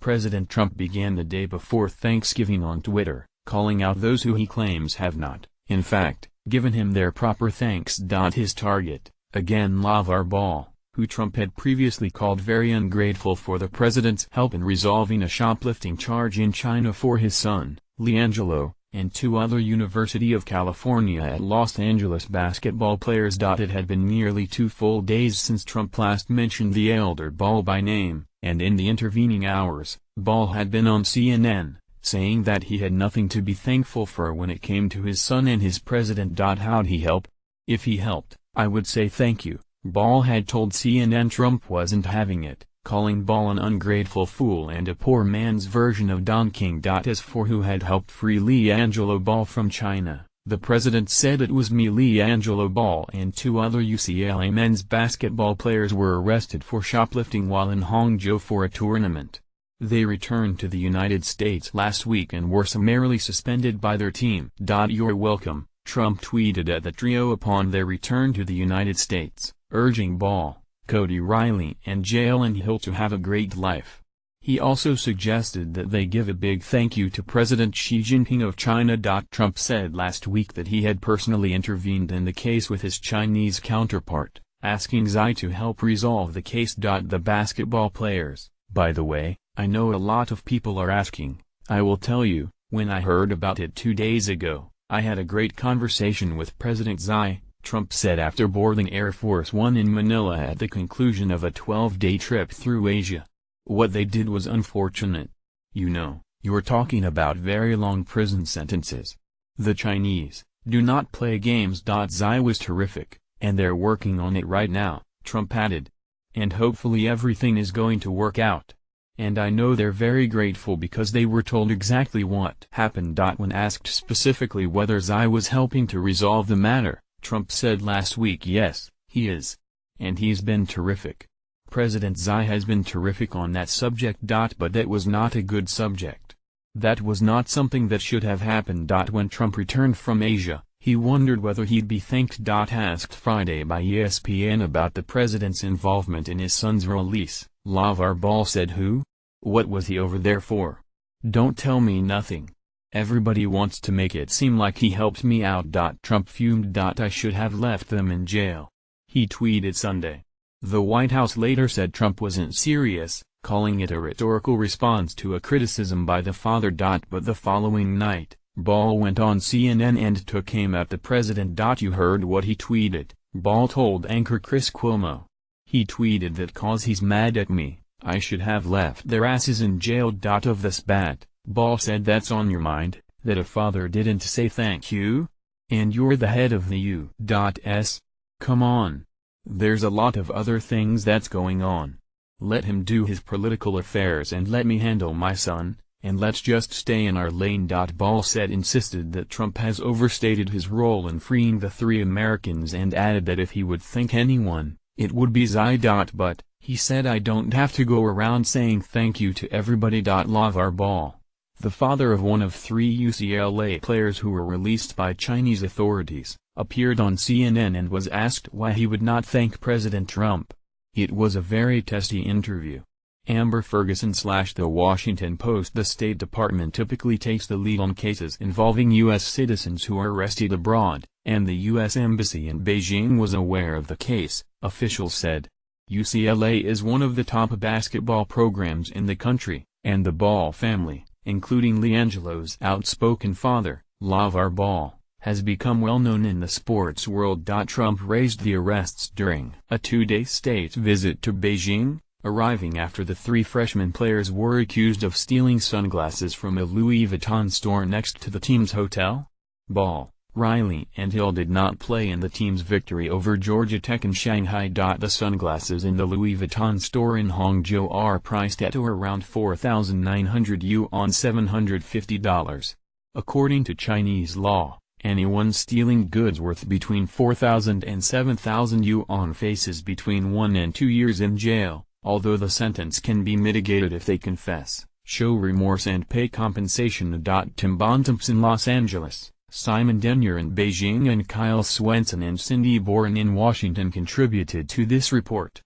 President Trump began the day before Thanksgiving on Twitter, calling out those who he claims have not, in fact, given him their proper thanks. His target, again LaVar Ball, who Trump had previously called very ungrateful for the president's help in resolving a shoplifting charge in China for his son, LeAngelo, and two other University of California at Los Angeles basketball players. It had been nearly 2 full days since Trump last mentioned the elder Ball by name, and in the intervening hours, Ball had been on CNN, saying that he had nothing to be thankful for when it came to his son and his president. How'd he help? If he helped, I would say thank you, Ball had told CNN. Trump wasn't having it, calling Ball an ungrateful fool and a poor man's version of Don King. As for who had helped free LeAngelo Ball from China, the president said it was me. LeAngelo Ball and 2 other UCLA men's basketball players were arrested for shoplifting while in Hangzhou for a tournament. They returned to the United States last week and were summarily suspended by their team. You're welcome, Trump tweeted at the trio upon their return to the United States, urging Ball, Cody Riley and Jalen Hill to have a great life. He also suggested that they give a big thank you to President Xi Jinping of China. Trump said last week that he had personally intervened in the case with his Chinese counterpart, asking Xi to help resolve the case. The basketball players, by the way, I know a lot of people are asking, I will tell you, when I heard about it 2 days ago, I had a great conversation with President Xi, Trump said after boarding Air Force One in Manila at the conclusion of a 12-day trip through Asia. What they did was unfortunate. You know, you're talking about very long prison sentences. The Chinese do not play games. Xi was terrific, and they're working on it right now, Trump added. And hopefully everything is going to work out. And I know they're very grateful because they were told exactly what happened. When asked specifically whether Xi was helping to resolve the matter, Trump said last week yes, he is. And he's been terrific. President Xi has been terrific on that subject. But that was not a good subject. That was not something that should have happened. When Trump returned from Asia, he wondered whether he'd be thanked. Asked Friday by ESPN about the president's involvement in his son's release, LaVar Ball said who? What was he over there for? Don't tell me nothing. Everybody wants to make it seem like he helped me out. Trump fumed. I should have left them in jail. He tweeted Sunday. The White House later said Trump wasn't serious, calling it a rhetorical response to a criticism by the father. But the following night, Ball went on CNN and took aim at the president. You heard what he tweeted, Ball told anchor Chris Cuomo. He tweeted that cause he's mad at me, I should have left their asses in jail. Of the spat, Ball said that's on your mind, that a father didn't say thank you? And you're the head of the U.S. Come on. There's a lot of other things that's going on. Let him do his political affairs and let me handle my son, and let's just stay in our lane. Ball insisted that Trump has overstated his role in freeing the 3 Americans and added that if he would thank anyone, it would be Xi. But, he said I don't have to go around saying thank you to everybody. LaVar Ball, the father of one of 3 UCLA players who were released by Chinese authorities, appeared on CNN and was asked why he would not thank President Trump. It was a very testy interview. Amber Ferguson / The Washington Post. The State Department typically takes the lead on cases involving U.S. citizens who are arrested abroad, and the U.S. Embassy in Beijing was aware of the case, officials said. UCLA is one of the top basketball programs in the country, and the Ball family, including LeAngelo's outspoken father, LaVar Ball, has become well known in the sports world. Trump raised the arrests during a 2-day state visit to Beijing, arriving after the 3 freshman players were accused of stealing sunglasses from a Louis Vuitton store next to the team's hotel. Ball, Riley and Hill did not play in the team's victory over Georgia Tech in Shanghai. The sunglasses in the Louis Vuitton store in Hangzhou are priced at around 4,900 yuan $750. According to Chinese law, anyone stealing goods worth between 4,000 and 7,000 yuan faces between 1 and 2 years in jail, although the sentence can be mitigated if they confess, show remorse and pay compensation. Tim Bontemps in Los Angeles, Simon Denyer in Beijing and Kyle Swenson and Cindy Boren in Washington contributed to this report.